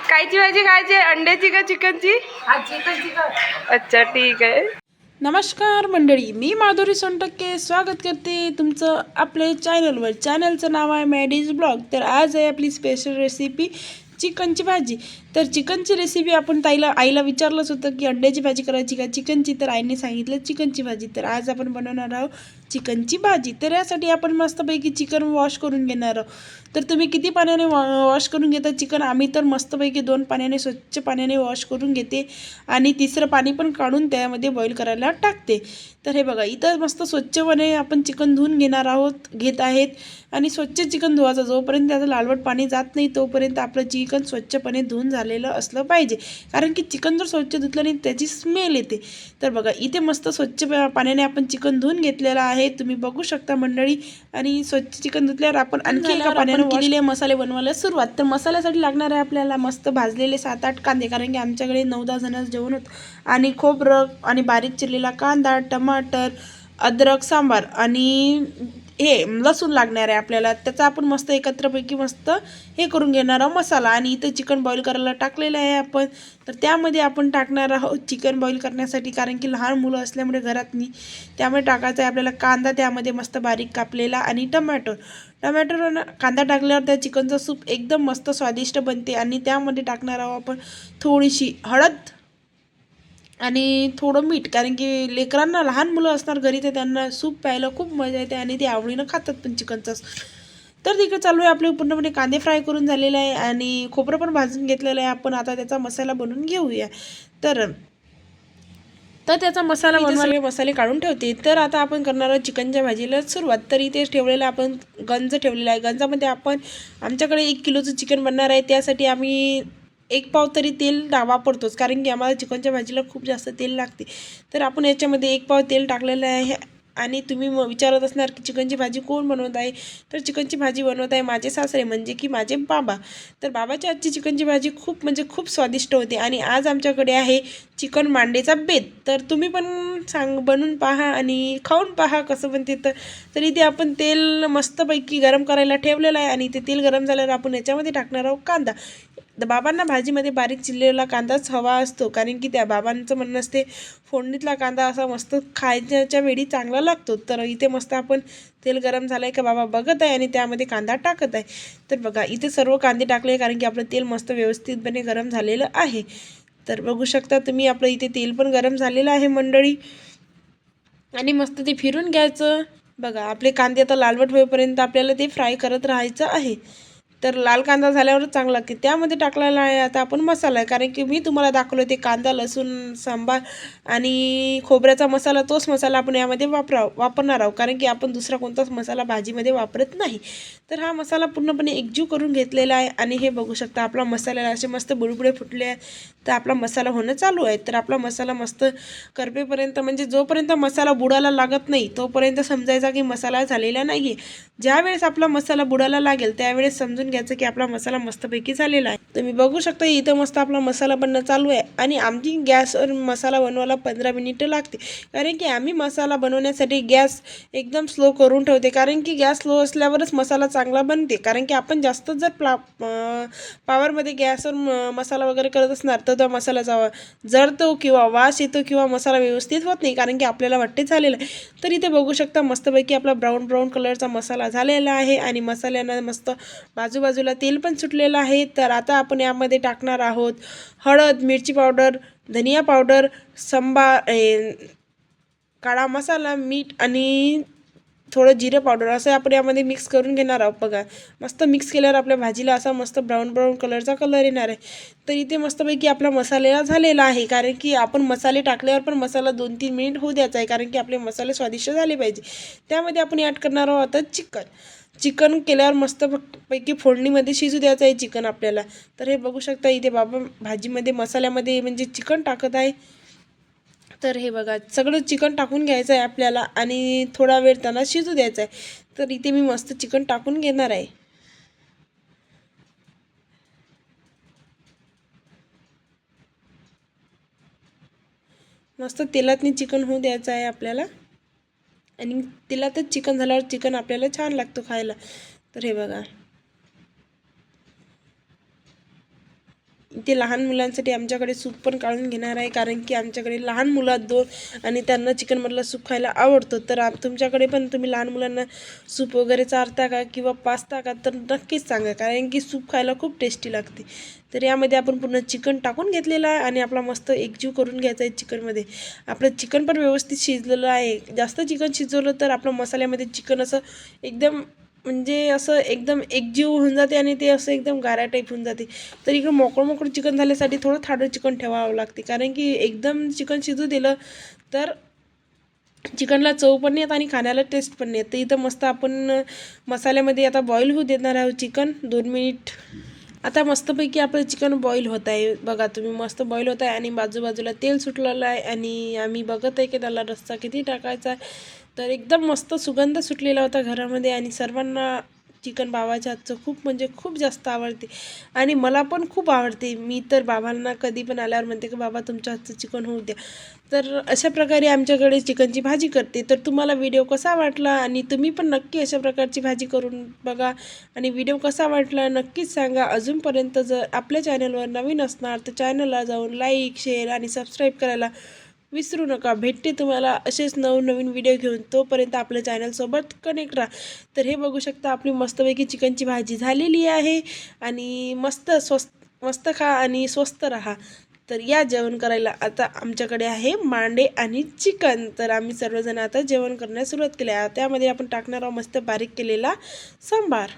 कायची भाजी खायची? अंड्याची का चिकनची? अच्छा ठीक आहे. नमस्कार मंडळी, मी माधुरी सोनटक्के स्वागत करते तुमचं आपल्या चॅनलवर. चॅनलचं नाव आहे मॅडीज ब्लॉग. तर आज आहे आपली स्पेशल रेसिपी चिकनची भाजी. तर चिकनची रेसिपी आपण आईला विचारलंच होतं की अंड्याची भाजी करायची का चिकनची, तर आईने सांगितलं चिकनची भाजी. तर आज आपण बनवणार आहोत चिकनची भाजी. तर यासाठी आपण मस्तपैकी चिकन वॉश करून घेणार आहोत. तर तुम्ही किती पाण्याने वॉश करून घेता चिकन? आम्ही तर मस्तपैकी 2 पाण्याने स्वच्छ पाण्याने वॉश करून घेते आणि तिसरं पाणी पण काढून त्यामध्ये बॉईल करायला टाकते. तर हे बघा, इथं मस्त स्वच्छपणे आपण चिकन धुवून घेत आहेत. आणि स्वच्छ चिकन धुवायचं, जोपर्यंत त्याचं लालवट पाणी जात नाही तोपर्यंत आपलं चिकन स्वच्छपणे धुवून झालेलं असलं पाहिजे. कारण की चिकन जर स्वच्छ धुतलं नाही त्याची स्मेल येते. तर बघा, इथे मस्त स्वच्छ पाण्याने आपण चिकन धुवून घेतलेलं आहे, तुम्ही बघू शकता मंडळी. आणि स्वच्छ चिकन धुतल्यावर आपण आणखी एका पाण्याने केलेले मसाले बनवायला सुरुवात. तर मसाल्यासाठी लागणार आहे आपल्याला मस्त भाजलेले 7-8 कांदे, कारण की आमच्याकडे 9-10 जणांचं जेवण होतं. आणि खोबरं आणि बारीक चिरलेला कांदा, टमाटर, अद्रक, सांबार आणि हे लसूण लागणार आहे आपल्याला. त्याचा आपण मस्त एकत्रपैकी मस्त हे करून घेणार आहोत मसाला. आणि इथं चिकन बॉईल करायला टाकलेलं आहे आपण. तर त्यामध्ये आपण टाकणार आहोत चिकन बॉईल करण्यासाठी, कारण की लहान मुलं असल्यामुळे घरातनी, त्यामुळे टाकायचं आहे आपल्याला कांदा, त्यामध्ये मस्त बारीक कापलेला, आणि टमॅटो. कांदा टाकल्यावर त्या चिकनचं सूप एकदम मस्त स्वादिष्ट बनते. आणि त्यामध्ये टाकणार आहोत आपण थोडीशी हळद आणि थोडं मीठ, कारण की लेकरांना, लहान मुलं असणार घरी, तर त्यांना सूप प्यायला खूप मजा येते आणि ते आवडीनं खातात पण चिकनचं. तर तिकडे चालू आहे आपले पूर्णपणे कांदे फ्राय करून झालेले आहे आणि खोबरं पण भाजून घेतलेलं आहे. आपण आता त्याचा मसाला बनवून घेऊया. तर त्याचा मसाला बनवायला मसाले काढून ठेवते. तर आता आपण करणार आहोत चिकनच्या भाजीला सुरुवात. तर इथे ठेवलेलं आपण गंज ठेवलेला आहे. गंजामध्ये आपण, आमच्याकडे 1 किलोचं चिकन बनणार आहे, त्यासाठी आम्ही 1 पाव तरी तेल वापरतोच, कारण की आम्हाला चिकनच्या भाजीला खूप जास्त तेल लागते. तर आपण याच्यामध्ये 1 पाव तेल टाकलेलं आहे. आणि तुम्ही विचारत असणार की चिकनची भाजी कोण बनवत आहे? तर चिकनची भाजी बनवत आहे माझे सासरे, म्हणजे की माझे बाबा. तर बाबाच्या आजची चिकनची भाजी खूप म्हणजे खूप स्वादिष्ट होते. आणि आज आमच्याकडे आहे चिकन मांडेचा बेत. तर तुम्ही पण बनवून पहा आणि खाऊन पहा कसं बनते. तर इथे आपण तेल मस्तपैकी गरम करायला ठेवलेलं आहे. आणि ते तेल गरम झाल्यावर आपण याच्यामध्ये टाकणार आहोत कांदा. बाबांना भाजीमध्ये बारीक चिरलेला कांदाच हवा असतो, कारण की त्या बाबांचं म्हणणं असते फोडणीतला कांदा असा मस्त खायच्या वेळी चांगला लागतो. तर इथे मस्त आपण तेल गरम झालं आहे का बाबा बघत आहे आणि त्यामध्ये कांदा टाकत आहे. तर बघा, इथे सर्व कांदे टाकले, कारण की आपलं तेल मस्त व्यवस्थितपणे गरम झालेलं आहे. तर बघू शकता तुम्ही, आपलं इथे तेल पण गरम झालेलं आहे मंडळी. आणि मस्त ते फिरून घ्यायचं. बघा, आपले कांदे आता लालवट होईपर्यंत आपल्याला ते फ्राय करत राहायचं आहे. तर लाल कांदा झाल्यावरच चांगला लागते. त्यामध्ये टाकलेला आहे आता आपण मसाला आहे, कारण की मी तुम्हाला दाखवलं ते कांदा, लसूण, सांबार आणि खोबऱ्याचा मसाला, तोच मसाला आपण यामध्ये वापरणार आहोत, कारण की आपण दुसरा कोणताच मसाला भाजीमध्ये वापरत नाही. तर हा मसाला पूर्णपणे एकजीव करून घेतलेला आहे. आणि हे बघू शकता, आपला मसाल्याला असे मस्त बुडबुडे फुटले आहे. तर आपला मसाला होणं चालू आहे. तर आपला मसाला मस्त करपेपर्यंत, म्हणजे जोपर्यंत मसाला बुडायला लागत नाही तोपर्यंत समजायचा की मसाला झालेला नाही आहे. ज्यावेळेस आपला मसाला बुडायला लागेल त्यावेळेस समजून घ्यायचं की आपला मसाला मस्तपैकी झालेला आहे. तुम्ही बघू शकता इथं मस्त आपला मसाला बनणं चालू आहे. आणि आमची गॅसवर मसाला बनवायला 15 मिनिटं लागते, कारण की आम्ही मसाला बनवण्यासाठी गॅस एकदम स्लो करून ठेवते, कारण की गॅस स्लो असल्यावरच मसाला चांगला बनते. कारण की आपण जास्त जर पॉवरमध्ये गॅसवर मसाला वगैरे करत असणार तर तो मसाला जळतो किंवा वास येतो किंवा मसाला व्यवस्थित होत नाही, कारण की आपल्याला वाटते झालेलं आहे. तर इथे बघू शकता मस्तपैकी आपला ब्राऊन कलरचा मसाला झालेला आहे. आणि मसाल्यानं मस्त बाजूबाजूला तेल पण सुटलेलं आहे. तर आता आपण यामध्ये टाकणार आहोत हळद, मिरची पावडर, धनिया पावडर, काळा मसाला, मीठ आणि थोडं जिरं पावडर, असं आपण यामध्ये मिक्स करून घेणार आहोत. बघा, मस्त मिक्स केल्यावर आपल्या भाजीला असा मस्त ब्राऊन कलरचा कलर येणार आहे. तर इथे मस्तपैकी आपला मसाला झालेला आहे, कारण की आपण मसाले टाकल्यावर पण मसाला 2-3 मिनिट होऊ द्यायचा आहे, कारण की आपले मसाले स्वादिष्ट झाले पाहिजे. त्यामध्ये आपण ॲड करणार आहोत आता चिकन केल्यावर मस्तपैकी फोडणीमध्ये शिजू द्यायचं आहे चिकन आपल्याला. तर हे बघू शकता, इथे बाबा भाजीमध्ये मसाल्यामध्ये म्हणजे चिकन टाकत आहे. तर हे बघा, सगळं चिकन टाकून घ्यायचं आहे आपल्याला आणि थोडा वेळ त्यांना शिजू द्यायचा आहे. तर इथे मी मस्त चिकन टाकून घेणार आहे. मस्त तेलातनी चिकन होऊ द्यायचं आहे आपल्याला. आणि तेलातच चिकन झाल्यावर चिकन आपल्याला छान लागतो खायला. तर हे बघा, ते लहान मुलांसाठी आमच्याकडे सूप पण काढून घेणार आहे, कारण की आमच्याकडे लहान मुलं आहेत 2 आणि त्यांना चिकनमधला सूप खायला आवडतो. तर तुमच्याकडे पण तुम्ही लहान मुलांना सूप वगैरे चारता का किंवा पाजता का, तर नक्कीच सांगा, कारण की सूप खायला खूप टेस्टी लागते. तर यामध्ये आपण पूर्ण चिकन टाकून घेतलेलं आहे आणि आपला मस्त एकजीव करून घ्यायचा आहे चिकनमध्ये. आपलं चिकन पण व्यवस्थित शिजलेलं आहे. जास्त चिकन शिजवलं तर आपलं मसाल्यामध्ये चिकन असं एकदम म्हणजे असं एकदम एकजीव होऊन जाते आणि ते असं एकदम गारा टाईप होऊन जाते. तर इकडं मोकळं चिकन झाल्यासाठी थोडं थाडं चिकन ठेवावं लागते, कारण की एकदम चिकन शिजू दिलं तर चिकनला चव पण नाही येत आणि खाण्याला टेस्ट पण नाही येत. तर इथं मस्त आपण मसाल्यामध्ये आता बॉईल होऊ देणार आहोत चिकन 2 मिनिट. आता मस्तपैकी आपलं चिकन बॉईल होत आहे बघा तुम्ही, मस्त बॉईल होत आहे आणि बाजूबाजूला तेल सुटलेलं आहे आणि आम्ही बघत आहे की त्याला रस्सा किती टाकायचा आहे. तर एकदम मस्त सुगंध सुटलेला होता घरामध्ये आणि सर्वांना चिकन बाबाच्या हातचं खूप म्हणजे खूप जास्त आवडते आणि मला पण खूप आवडते. मी तर बाबांना कधी पण आल्यावर म्हणते की बाबा तुमच्या हातचं चिकन होऊ द्या. तर अशा प्रकारे आमच्याकडे चिकनची भाजी करते. तर तुम्हाला व्हिडिओ कसा वाटला आणि तुम्ही पण नक्की अशा प्रकारची भाजी करून बघा आणि व्हिडिओ कसा वाटला नक्कीच सांगा. अजूनपर्यंत जर आपल्या चॅनलवर नवीन असणार तर चॅनलला जाऊन लाईक, शेअर आणि सबस्क्राईब करायला विसरू नका. भेटते तुम्हाला असेच नवनवीन व्हिडिओ घेऊन. तोपर्यंत आपल्या चॅनलसोबत कनेक्ट राहा. तर हे बघू शकता आपली मस्तपैकी चिकनची भाजी झालेली आहे आणि मस्त खा आणि स्वस्त राहा. तर या जेवण करायला. आता आमच्याकडे आहे मांडे आणि चिकन. तर आम्ही सर्वजण आता जेवण करण्यास सुरुवात केली आहे. त्यामध्ये आपण टाकणार आहोत मस्त बारीक केलेला सांबार.